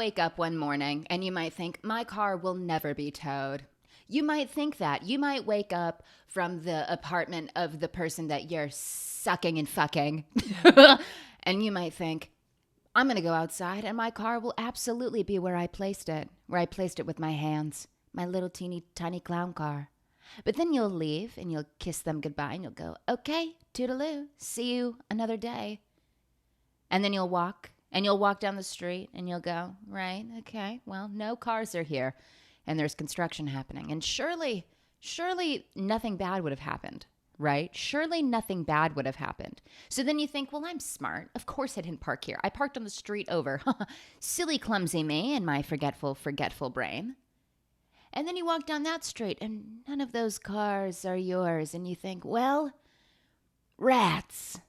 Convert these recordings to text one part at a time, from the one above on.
wake up one morning and you might think, my car will never be towed. You might think that. You might wake up from the apartment of the person that you're sucking and fucking. And you might think, I'm going to go outside and my car will absolutely be where I placed it with my hands, my little teeny tiny clown car. But then you'll leave and you'll kiss them goodbye and you'll go, okay, toodaloo, see you another day. And then you'll walk down the street and you'll go, right, okay, well, no cars are here and there's construction happening. And surely nothing bad would have happened, right? Surely nothing bad would have happened. So then you think, well, I'm smart. Of course I didn't park here. I parked on the street over. Silly, clumsy me and my forgetful brain. And then you walk down that street and none of those cars are yours. And you think, well, rats.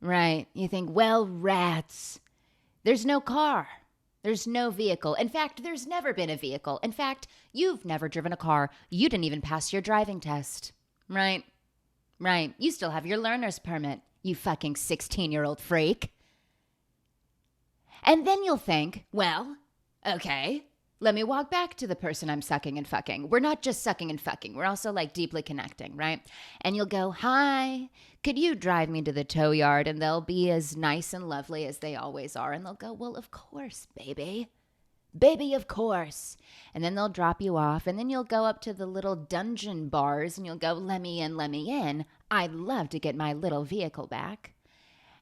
Right. You think, well, rats. There's no car. There's no vehicle. In fact, there's never been a vehicle. In fact, you've never driven a car. You didn't even pass your driving test. Right. Right. You still have your learner's permit, you fucking 16-year-old freak. And then you'll think, well, okay, let me walk back to the person I'm sucking and fucking. We're not just sucking and fucking. We're also like deeply connecting, right? And you'll go, hi, could you drive me to the tow yard? And they'll be as nice and lovely as they always are. And they'll go, well, of course, baby. Baby, of course. And then they'll drop you off. And then you'll go up to the little dungeon bars and you'll go, let me in, let me in. I'd love to get my little vehicle back.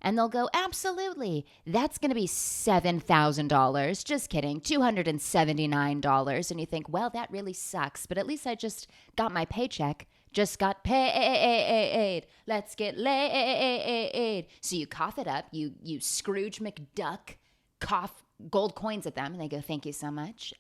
And they'll go, absolutely. That's going to be $7,000. Just kidding. $279. And you think, well, that really sucks. But at least I just got my paycheck. Just got paid. Let's get laid. So you cough it up. You Scrooge McDuck cough gold coins at them. And they go, thank you so much.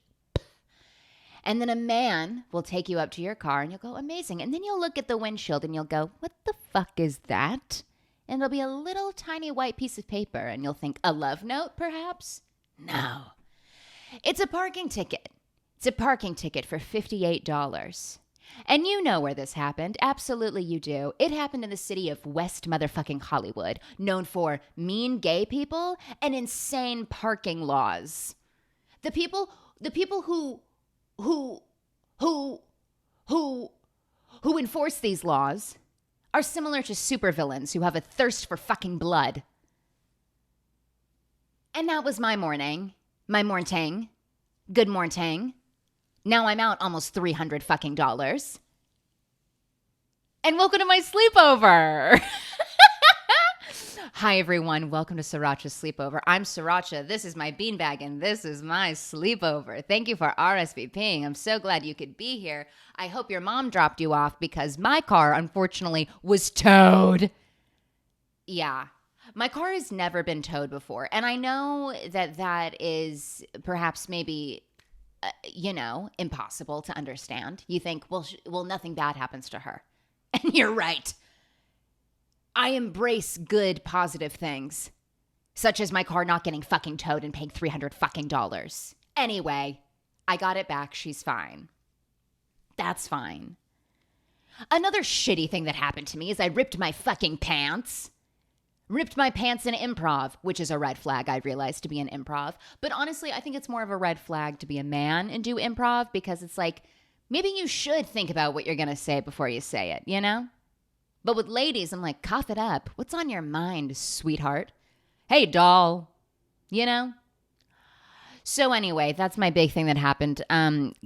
And then a man will take you up to your car. And you'll go, amazing. And then you'll look at the windshield. And you'll go, what the fuck is that? And there'll be a little tiny white piece of paper. And you'll think, a love note, perhaps? No. It's a parking ticket. It's a parking ticket for $58. And you know where this happened. Absolutely you do. It happened in the city of West motherfucking Hollywood, known for mean gay people and insane parking laws. The people who enforce these laws are similar to supervillains who have a thirst for fucking blood. And that was my morning. My morning. Good morning. Now I'm out almost $300 fucking dollars. And welcome to my sleepover. Hi, everyone. Welcome to Sarahcha's Sleepover. I'm Sarahcha. This is my beanbag, and this is my sleepover. Thank you for RSVPing. I'm so glad you could be here. I hope your mom dropped you off because my car, unfortunately, was towed. Yeah. My car has never been towed before, and I know that is perhaps maybe, impossible to understand. You think, well, nothing bad happens to her. And you're right. I embrace good, positive things, such as my car not getting fucking towed and paying $300 fucking dollars. Anyway, I got it back. She's fine. That's fine. Another shitty thing that happened to me is I ripped my fucking pants. Ripped my pants in Improv, which is a red flag, I realized, to be an Improv. But honestly, I think it's more of a red flag to be a man and do Improv because it's like, maybe you should think about what you're going to say before you say it, you know? But with ladies, I'm like, cough it up. What's on your mind, sweetheart? Hey, doll. You know? So anyway, that's my big thing that happened.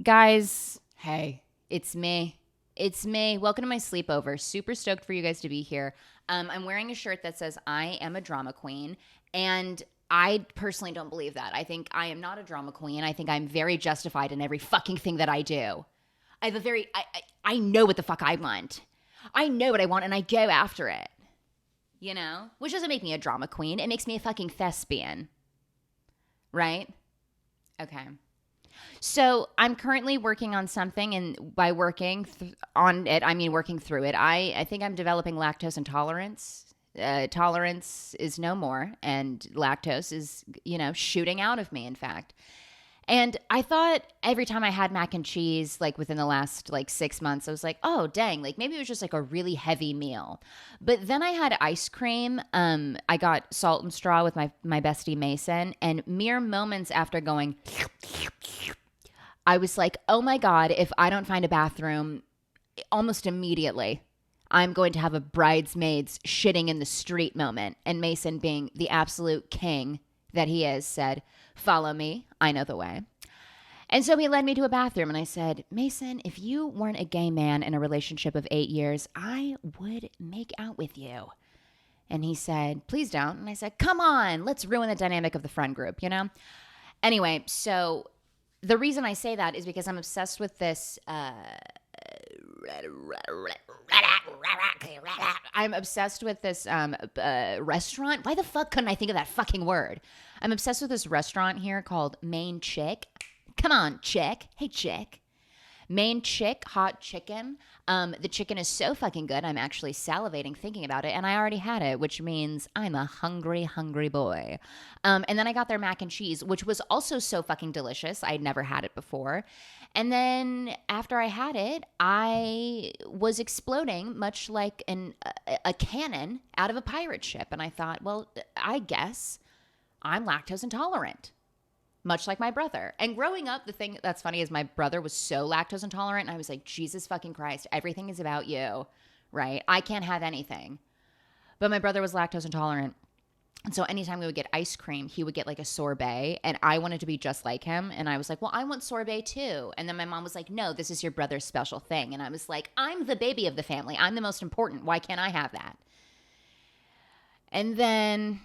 Guys, hey, it's me. It's me. Welcome to my sleepover. Super stoked for you guys to be here. I'm wearing a shirt that says I am a drama queen, and I personally don't believe that. I think I am not a drama queen. I think I'm very justified in every fucking thing that I do. I know what the fuck I want. I know what I want, and I go after it. You know? Which doesn't make me a drama queen. It makes me a fucking thespian. Right? Okay. So I'm currently working on something, and by working on it, I mean working through it. I think I'm developing lactose intolerance. Tolerance is no more, and lactose is, shooting out of me, in fact. And I thought every time I had mac and cheese, like within the last like 6 months, I was like, oh, dang, like maybe it was just like a really heavy meal. But then I had ice cream. I got Salt and Straw with my bestie Mason. And mere moments after going, I was like, oh my God, if I don't find a bathroom almost immediately, I'm going to have a bridesmaids shitting in the street moment. And Mason, being the absolute king that he is, said, follow me. I know the way. And so he led me to a bathroom and I said, Mason, if you weren't a gay man in a relationship of 8 years, I would make out with you. And he said, please don't. And I said, come on, let's ruin the dynamic of the friend group, you know? Anyway, so the reason I say that is because I'm obsessed with this, I'm obsessed with this restaurant. Why the fuck couldn't I think of that fucking word? I'm obsessed with this restaurant here called Main Chick. Come on, chick. Hey, chick. Main Chick hot chicken. The chicken is so fucking good. I'm actually salivating thinking about it. And I already had it, which means I'm a hungry, hungry boy. And then I got their mac and cheese, which was also so fucking delicious. I'd never had it before. And then after I had it, I was exploding much like a cannon out of a pirate ship. And I thought, well, I guess I'm lactose intolerant, much like my brother. And growing up, the thing that's funny is my brother was so lactose intolerant. And I was like, Jesus fucking Christ, everything is about you, right? I can't have anything. But my brother was lactose intolerant. And so anytime we would get ice cream, he would get like a sorbet. And I wanted to be just like him. And I was like, well, I want sorbet too. And then my mom was like, no, this is your brother's special thing. And I was like, I'm the baby of the family. I'm the most important. Why can't I have that? And then,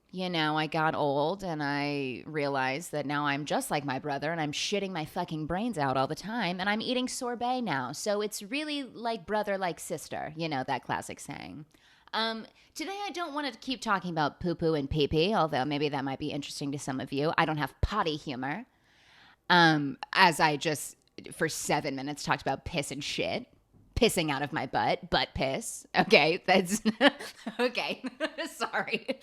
you know, I got old and I realized that now I'm just like my brother and I'm shitting my fucking brains out all the time and I'm eating sorbet now. So it's really like brother, like sister, you know, that classic saying. Today I don't want to keep talking about poo-poo and pee-pee, although maybe that might be interesting to some of you. I don't have potty humor. As I just, for 7 minutes, talked about piss and shit. Pissing out of my butt piss. Okay, that's, okay, sorry.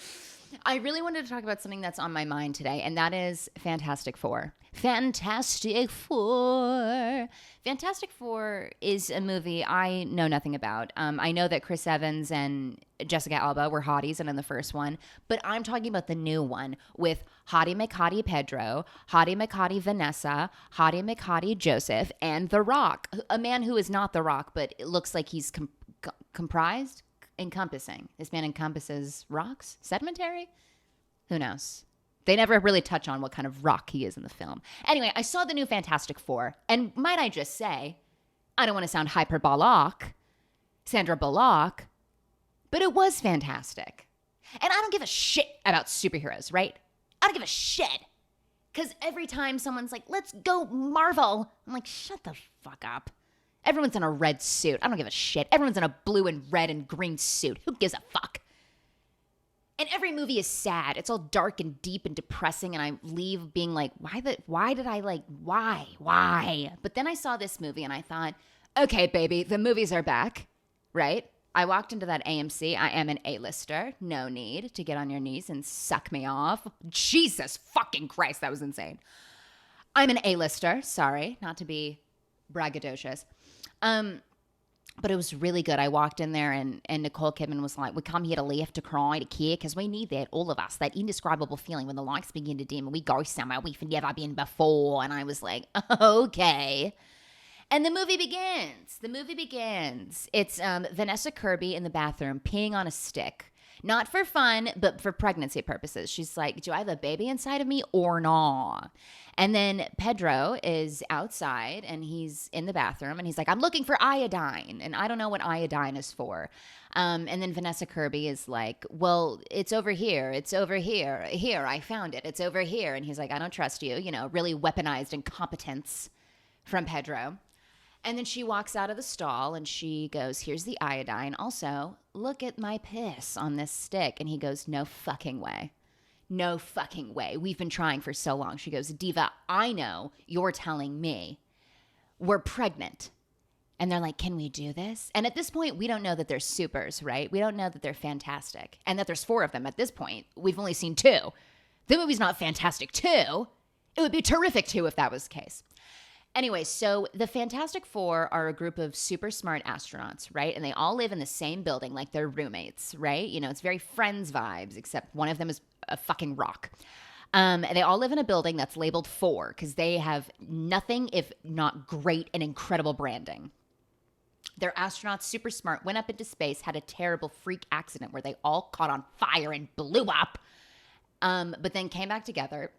I really wanted to talk about something that's on my mind today, and that is Fantastic Four. Fantastic Four. Fantastic Four is a movie I know nothing about. I know that Chris Evans and Jessica Alba were hotties and in the first one, but I'm talking about the new one with Hottie McHottie Pedro, Hottie McHottie Vanessa, Hottie McHottie Joseph, and The Rock, a man who is not The Rock, but it looks like he's encompassing. This man encompasses rocks? Sedimentary? Who knows? They never really touch on what kind of rock he is in the film. Anyway, I saw the new Fantastic Four, and might I just say, I don't want to sound hyperbolic, Sandra Bullock, but it was fantastic. And I don't give a shit about superheroes, right? I don't give a shit. Because every time someone's like, let's go Marvel, I'm like, shut the fuck up. Everyone's in a red suit. I don't give a shit. Everyone's in a blue and red and green suit. Who gives a fuck? And every movie is sad. It's all dark and deep and depressing. And I leave being like, why? But then I saw this movie and I thought, okay, baby, the movies are back, right? I walked into that AMC. I am an A-lister. No need to get on your knees and suck me off. Jesus fucking Christ, that was insane. I'm an A-lister. Sorry, not to be braggadocious. But it was really good. I walked in there and Nicole Kidman was like, we come here to laugh, to cry, to care, because we need that, all of us, that indescribable feeling when the lights begin to dim and we go somewhere we've never been before. And I was like, okay. And the movie begins. It's Vanessa Kirby in the bathroom peeing on a stick. Not for fun, but for pregnancy purposes. She's like, do I have a baby inside of me or not? And then Pedro is outside and he's in the bathroom and he's like, I'm looking for iodine. And I don't know what iodine is for. And then Vanessa Kirby is like, well, it's over here. It's over here. Here, I found it. It's over here. And he's like, I don't trust you. You know, really weaponized incompetence from Pedro. And then she walks out of the stall and she goes, here's the iodine. Also, look at my piss on this stick. And he goes, no fucking way. No fucking way. We've been trying for so long. She goes, Diva, I know you're telling me we're pregnant. And they're like, can we do this? And at this point, we don't know that they're supers, right? We don't know that they're fantastic and that there's 4 of them at this point. We've only seen 2. The movie's not Fantastic 2. It would be terrific too if that was the case. Anyway, so the Fantastic Four are a group of super smart astronauts, right? And they all live in the same building, like they're roommates, right? You know, it's very Friends vibes, except one of them is a fucking rock. They all live in a building that's labeled 4 because they have nothing if not great and incredible branding. They're astronauts, super smart, went up into space, had a terrible freak accident where they all caught on fire and blew up. But then came back together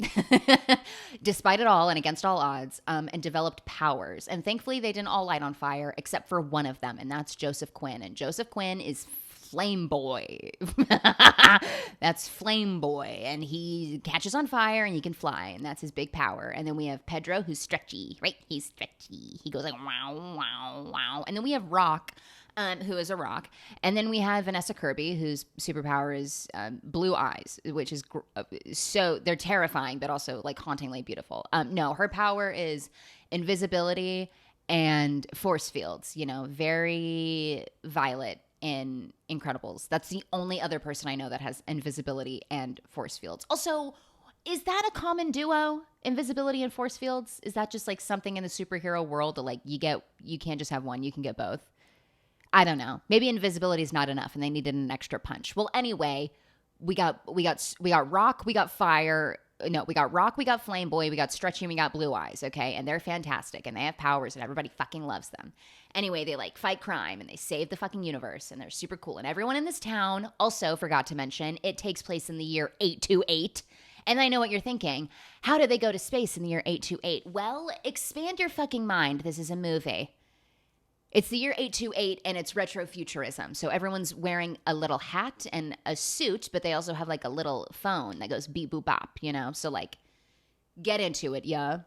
despite it all and against all odds, and developed powers. And thankfully they didn't all light on fire except for one of them, and that's Joseph Quinn. And Joseph Quinn is Flame Boy. That's Flame Boy. And he catches on fire and he can fly, and that's his big power. And then we have Pedro, who's stretchy, right? He's stretchy. He goes like, wow, wow, wow. And then we have Rock, who is a rock. And then we have Vanessa Kirby, whose superpower is blue eyes, which is so they're terrifying, but also like hauntingly beautiful. No, her power is invisibility and force fields, you know, very Violet in Incredibles. That's the only other person I know that has invisibility and force fields. Also, is that a common duo? Invisibility and force fields? Is that just like something in the superhero world that like you can't just have one, you can get both? I don't know. Maybe invisibility is not enough and they needed an extra punch. Well, anyway, we got Rock, we got Fire. No, we got Rock, we got Flame Boy, we got Stretchy, and we got Blue Eyes, okay? And they're fantastic, and they have powers, and everybody fucking loves them. Anyway, they, like, fight crime, and they save the fucking universe, and they're super cool. And everyone in this town, also forgot to mention, it takes place in the year 828. And I know what you're thinking. How did they go to space in the year 828? Well, expand your fucking mind. This is a movie. It's the year 828, and it's retrofuturism. So everyone's wearing a little hat and a suit, but they also have like a little phone that goes beep boop bop, you know? So like, get into it, yeah?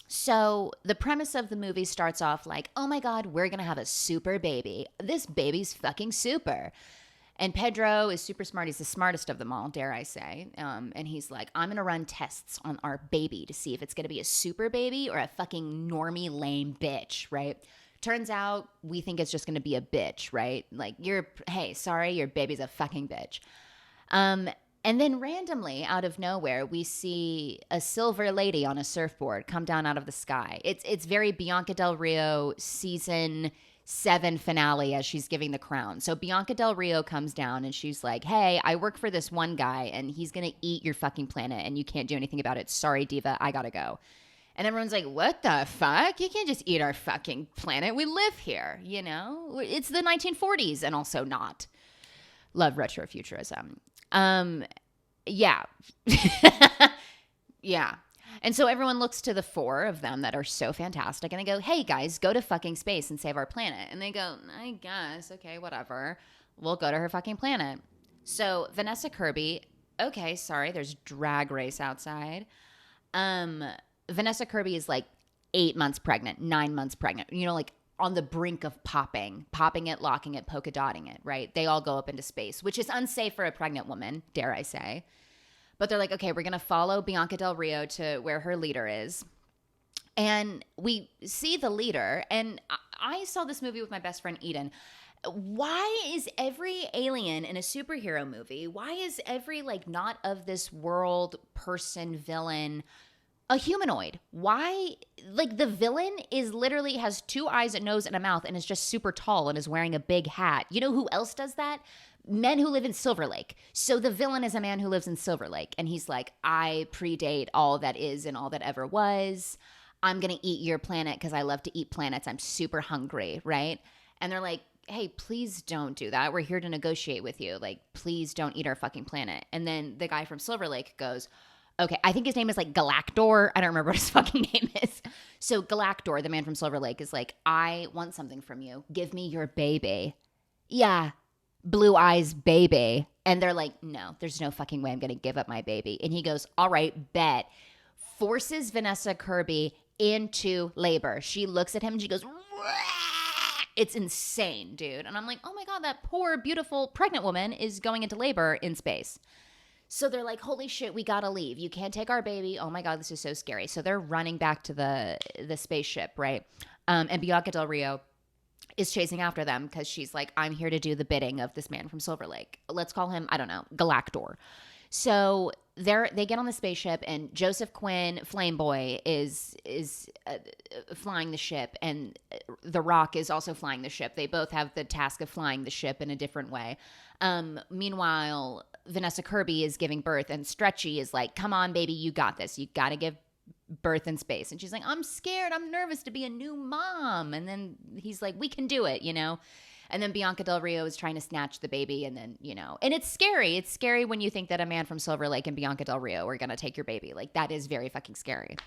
So the premise of the movie starts off like, oh my God, we're going to have a super baby. This baby's fucking super. And Pedro is super smart. He's the smartest of them all, dare I say. And he's like, I'm going to run tests on our baby to see if it's going to be a super baby or a fucking normie lame bitch, right? Turns out we think it's just going to be a bitch, right? Like, hey, sorry, your baby's a fucking bitch. And then randomly, out of nowhere, we see a silver lady on a surfboard come down out of the sky. It's very Bianca Del Rio season 7 finale as she's giving the crown. So Bianca Del Rio comes down and she's like, hey, I work for this one guy and he's going to eat your fucking planet and you can't do anything about it. Sorry, diva, I got to go. And everyone's like, what the fuck? You can't just eat our fucking planet. We live here, you know? It's the 1940s and also not. Love retrofuturism. Yeah. Yeah. And so everyone looks to the 4 of them that are so fantastic and they go, hey guys, go to fucking space and save our planet. And they go, I guess, okay, whatever. We'll go to her fucking planet. So Vanessa Kirby, okay, sorry, there's drag race outside. Vanessa Kirby is like 8 months pregnant, 9 months pregnant, you know, like on the brink of popping it, locking it, polka dotting it, right? They all go up into space, which is unsafe for a pregnant woman, dare I say. But they're like, okay, we're going to follow Bianca Del Rio to where her leader is. And we see the leader, and I saw this movie with my best friend Eden. Why is every alien in a superhero movie, why is every like not of this world person villain a humanoid? Why? Like the villain is literally has 2 eyes, a nose, and a mouth and is just super tall and is wearing a big hat. You know who else does that? Men who live in Silver Lake. So the villain is a man who lives in Silver Lake. And he's like, I predate all that is and all that ever was. I'm going to eat your planet because I love to eat planets. I'm super hungry, right? And they're like, hey, please don't do that. We're here to negotiate with you. Like, please don't eat our fucking planet. And then the guy from Silver Lake goes, okay, I think his name is like Galactor. I don't remember what his fucking name is. So Galactor, the man from Silver Lake, is like, I want something from you. Give me your baby. Yeah, Blue Eyes baby. And they're like, no, there's no fucking way I'm going to give up my baby. And he goes, all right, bet. Forces Vanessa Kirby into labor. She looks at him and she goes, wah! It's insane, dude. And I'm like, oh my God, that poor, beautiful pregnant woman is going into labor in space. So they're like, holy shit, we gotta leave. You can't take our baby. Oh my God, this is so scary. So they're running back to the spaceship, right? And Bianca Del Rio is chasing after them because she's like, I'm here to do the bidding of this man from Silver Lake. Let's call him, I don't know, Galactor. So they get on the spaceship, and Joseph Quinn, Flameboy, is flying the ship, and The Rock is also flying the ship. They both have the task of flying the ship in a different way. Meanwhile, Vanessa Kirby is giving birth, and Stretchy is like, come on, baby, you got this. You got to give birth in space. And she's like, I'm scared. I'm nervous to be a new mom. And then he's like, we can do it, you know? And then Bianca Del Rio is trying to snatch the baby. And then, you know, and it's scary. It's scary when you think that a man from Silver Lake and Bianca Del Rio are going to take your baby. Like, that is very fucking scary.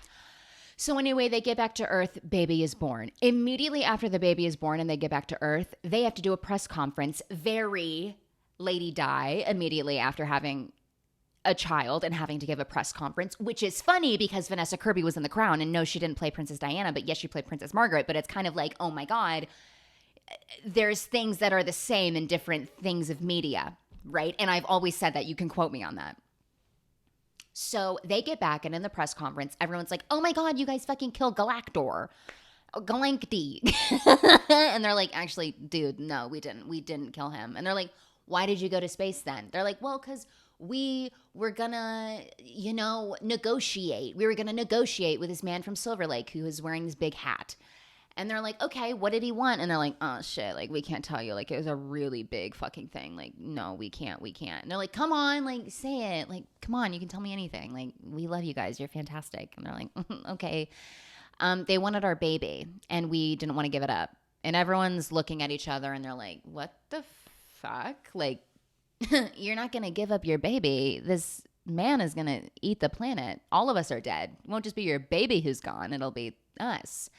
So anyway, they get back to Earth. Baby is born. Immediately after the baby is born and they get back to Earth, they have to do a press conference. Very Lady Di immediately after having a child and having to give a press conference, which is funny because Vanessa Kirby was in The Crown, and no, she didn't play Princess Diana, but yes, she played Princess Margaret. But it's kind of like, oh my God, there's things that are the same in different things of media, right? And I've always said that. You can quote me on that. So they get back, and in the press conference, everyone's like, oh my God, you guys fucking killed Galactor. Galacty. And they're like, actually, dude, no, we didn't kill him. And they're like, why did you go to space then? They're like, well, because we were gonna, you know, negotiate. We were gonna negotiate with this man from Silver Lake who was wearing this big hat. And they're like, okay, what did he want? And they're like, oh shit, like we can't tell you. Like it was a really big fucking thing. Like, no, we can't. And they're like, come on, like say it. Like, come on, you can tell me anything. Like, we love you guys. You're fantastic. And they're like, okay. They wanted our baby and we didn't want to give it up. And everyone's looking at each other and they're like, what the fuck? Like, you're not going to give up your baby. This man is going to eat the planet. All of us are dead. It won't just be your baby who's gone. It'll be us.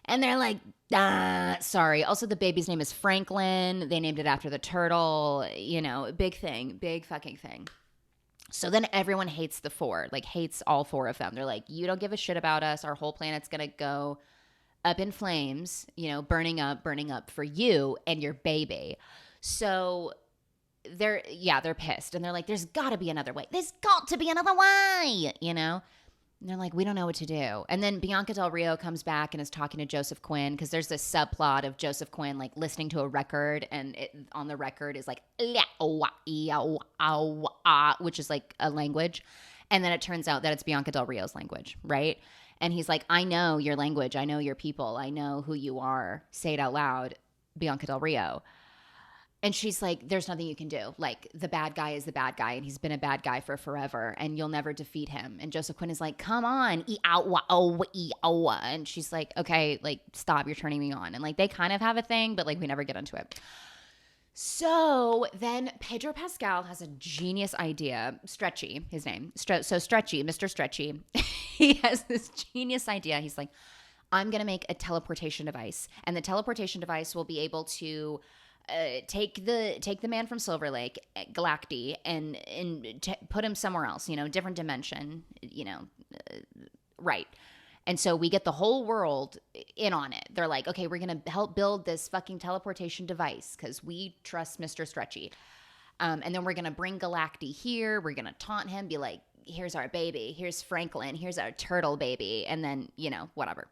And they're like, sorry. Also, the baby's name is Franklin. They named it after the turtle. You know, big thing. Big fucking thing. So then everyone hates the four. Like, hates all four of them. They're like, you don't give a shit about us. Our whole planet's going to go up in flames, you know, burning up for you and your baby. So they're pissed. And they're like, there's got to be another way. There's got to be another way, you know? And they're like, we don't know what to do. And then Bianca Del Rio comes back and is talking to Joseph Quinn because there's this subplot of Joseph Quinn like listening to a record, and on the record is like, which is like a language. And then it turns out that it's Bianca Del Rio's language, right? And he's like, I know your language. I know your people. I know who you are. Say it out loud, Bianca Del Rio. And she's like, there's nothing you can do. Like, the bad guy is the bad guy, and he's been a bad guy for forever, and you'll never defeat him. And Joseph Quinn is like, come on, and she's like, okay, like, stop, you're turning me on. And like, they kind of have a thing, but like, we never get into it. So then Pedro Pascal has a genius idea. Stretchy, his name. So Stretchy, Mr. Stretchy, he has this genius idea. He's like, I'm going to make a teleportation device, and the teleportation device will be able to take the man from Silver Lake, Galacty, and put him somewhere else, you know, different dimension, you know, right. And so we get the whole world in on it. They're like, okay, we're going to help build this fucking teleportation device because we trust Mr. Stretchy. And then we're going to bring Galacty here. We're going to taunt him, be like, here's our baby. Here's Franklin. Here's our turtle baby. And then, you know, whatever.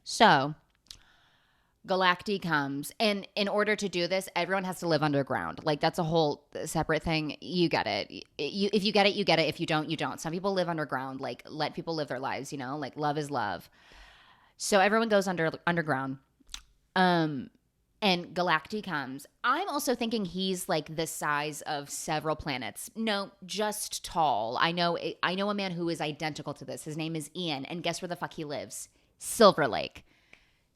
So Galacty comes, and in order to do this, everyone has to live underground. Like, that's a whole separate thing. You get it. If you get it, you get it. If you don't, you don't. Some people live underground. Like, let people live their lives, you know? Like, love is love. So everyone goes underground. And Galacty comes. I'm also thinking he's, like, the size of several planets. No, just tall. I know a man who is identical to this. His name is Ian, and guess where the fuck he lives? Silver Lake.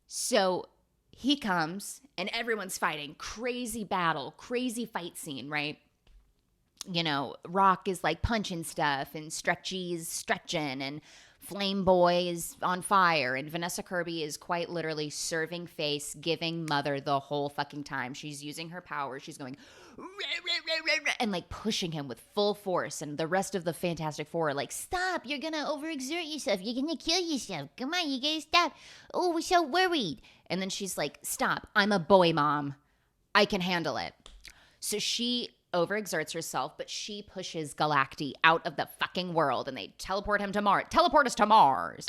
So he comes, and everyone's fighting. Crazy battle, crazy fight scene, right? You know, Rock is like punching stuff, and Stretchy's stretching, and Flame Boy is on fire, and Vanessa Kirby is quite literally serving face, giving mother the whole fucking time. She's using her power. She's going, and like pushing him with full force, and the rest of the Fantastic Four are like, stop, you're gonna overexert yourself, you're gonna kill yourself, come on, you gotta stop, oh, we're so worried. And then she's like, stop, I'm a boy mom, I can handle it. So she overexerts herself, but she pushes Galacty out of the fucking world, and they teleport him to Mars. Teleport us to Mars.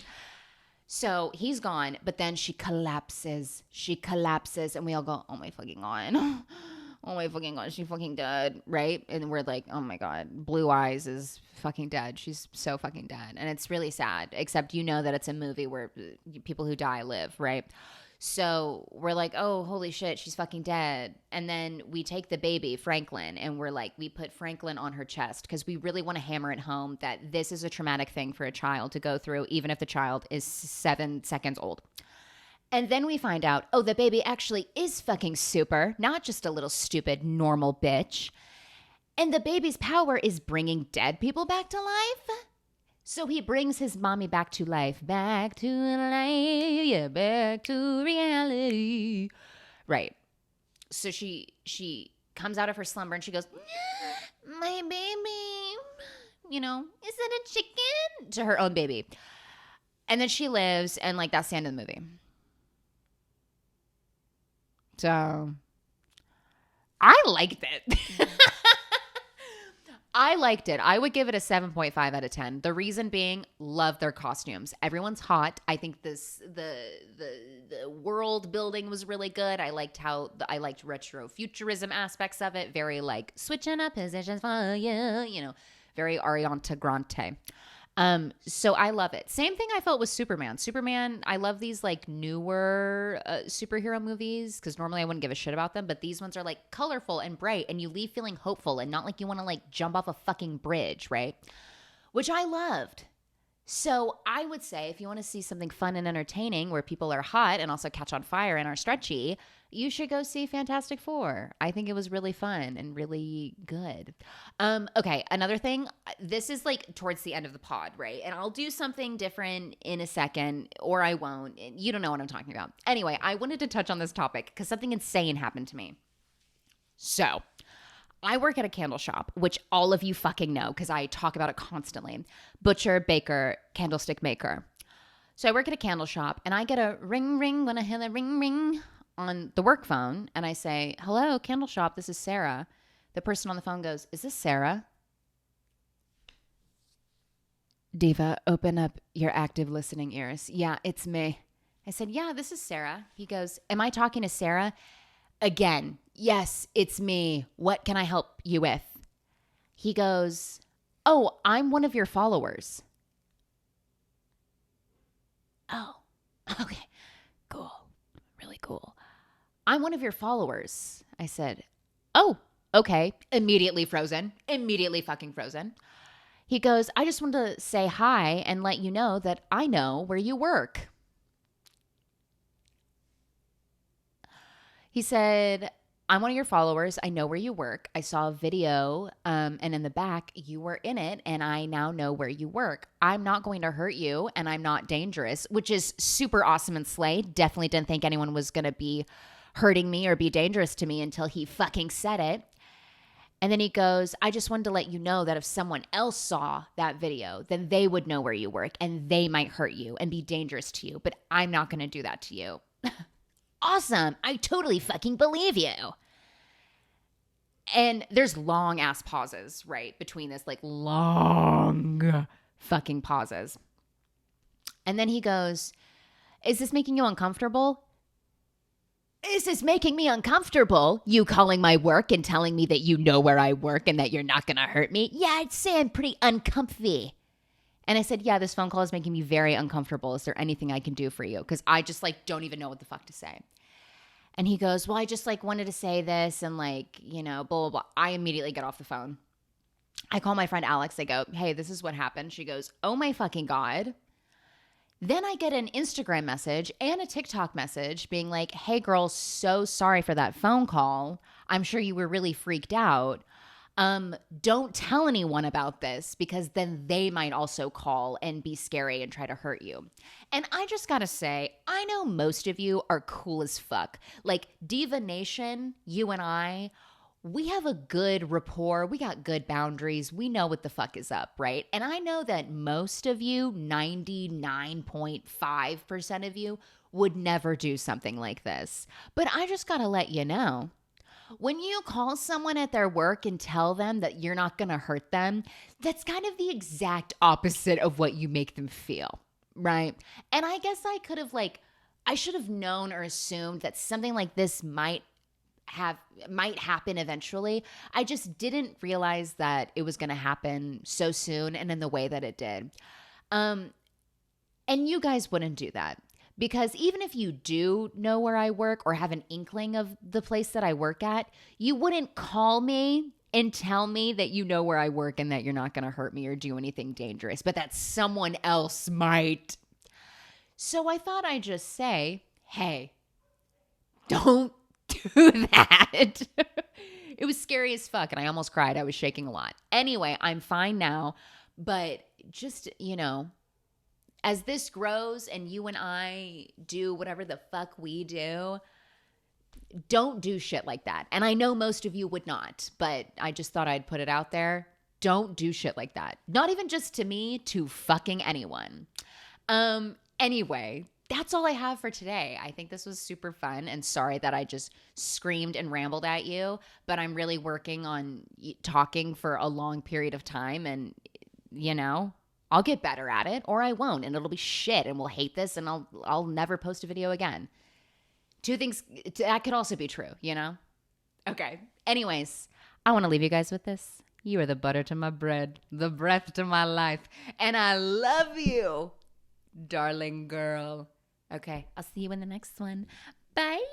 So he's gone, but then she collapses, and we all go, oh my fucking God. oh my fucking God, she fucking dead, right? And we're like, oh my God, Blue Eyes is fucking dead. She's so fucking dead. And it's really sad, except you know that it's a movie where people who die live, right? So we're like, oh, holy shit, she's fucking dead. And then we take the baby, Franklin, and we're like, we put Franklin on her chest because we really want to hammer it home that this is a traumatic thing for a child to go through, even if the child is 7 seconds old. And then we find out, oh, the baby actually is fucking super, not just a little stupid normal bitch. And the baby's power is bringing dead people back to life. So he brings his mommy back to life, yeah, back to reality. Right. So she comes out of her slumber and she goes, my baby, is it a chicken? To her own baby. And then she lives, and like that's the end of the movie. So I liked it. I liked it. I would give it a 7.5 out of 10. The reason being, love their costumes. Everyone's hot. I think the world building was really good. I liked retro futurism aspects of it. Very like switching up positions for you, very Ariana Grande. So I love it. Same thing I felt with Superman. Superman, I love these like newer superhero movies because normally I wouldn't give a shit about them, but these ones are like colorful and bright and you leave feeling hopeful and not like you want to like jump off a fucking bridge, right? Which I loved. So I would say if you want to see something fun and entertaining where people are hot and also catch on fire and are stretchy, you should go see Fantastic Four. I think it was really fun and really good. Okay, another thing. This is like towards the end of the pod, right? And I'll do something different in a second, or I won't. You don't know what I'm talking about. Anyway, I wanted to touch on this topic because something insane happened to me. So I work at a candle shop, which all of you fucking know because I talk about it constantly. Butcher, baker, candlestick maker. So I work at a candle shop and I get a ring ring when I hear the ring ring on the work phone and I say, hello, candle shop, this is Sarah. The person on the phone goes, is this Sarah? Diva, open up your active listening ears. Yeah, it's me. I said, yeah, this is Sarah. He goes, am I talking to Sarah? Again, yes, it's me. What can I help you with? He goes, oh, I'm one of your followers. Oh, okay, cool, really cool. I'm one of your followers. I said, oh, okay. Immediately frozen. Immediately fucking frozen. He goes, I just wanted to say hi and let you know that I know where you work. He said, I'm one of your followers. I know where you work. I saw a video and in the back, you were in it and I now know where you work. I'm not going to hurt you and I'm not dangerous, which is super awesome and slay. Definitely didn't think anyone was going to be hurting me or be dangerous to me until he fucking said it. And then he goes, I just wanted to let you know that if someone else saw that video, then they would know where you work and they might hurt you and be dangerous to you. But I'm not going to do that to you. Awesome. I totally fucking believe you. And there's long ass pauses, right? Between this like long fucking pauses. And then he goes, is this making you uncomfortable? Is this making me uncomfortable? You calling my work and telling me that you know where I work and that you're not going to hurt me? Yeah, I'd say I'm pretty uncomfy. And I said, yeah, this phone call is making me very uncomfortable. Is there anything I can do for you? Because I just like don't even know what the fuck to say. And he goes, well, I just like wanted to say this and like, blah, blah, blah. I immediately get off the phone. I call my friend Alex. I go, hey, this is what happened. She goes, oh my fucking God. Then I get an Instagram message and a TikTok message being like, hey girl, so sorry for that phone call. I'm sure you were really freaked out. Don't tell anyone about this because then they might also call and be scary and try to hurt you. And I just gotta say, I know most of you are cool as fuck. Like Diva Nation, you and I, we have a good rapport. We got good boundaries. We know what the fuck is up, right? And I know that most of you, 99.5% of you, would never do something like this. But I just gotta let you know. When you call someone at their work and tell them that you're not going to hurt them, that's kind of the exact opposite of what you make them feel, right? And I guess I should have known or assumed that something like this might might happen eventually. I just didn't realize that it was going to happen so soon and in the way that it did. And you guys wouldn't do that, because even if you do know where I work or have an inkling of the place that I work at, you wouldn't call me and tell me that you know where I work and that you're not going to hurt me or do anything dangerous, but that someone else might. So I thought I'd just say, hey, don't do that. It was scary as fuck, and I almost cried. I was shaking a lot. Anyway, I'm fine now, but just, as this grows and you and I do whatever the fuck we do, don't do shit like that. And I know most of you would not, but I just thought I'd put it out there. Don't do shit like that. Not even just to me, to fucking anyone. Anyway, that's all I have for today. I think this was super fun, and sorry that I just screamed and rambled at you, but I'm really working on talking for a long period of time, and I'll get better at it, or I won't, and it'll be shit, and we'll hate this, and I'll never post a video again. Two things that could also be true, Okay. Anyways, I want to leave you guys with this. You are the butter to my bread, the breath to my life, and I love you, darling girl. Okay, I'll see you in the next one. Bye.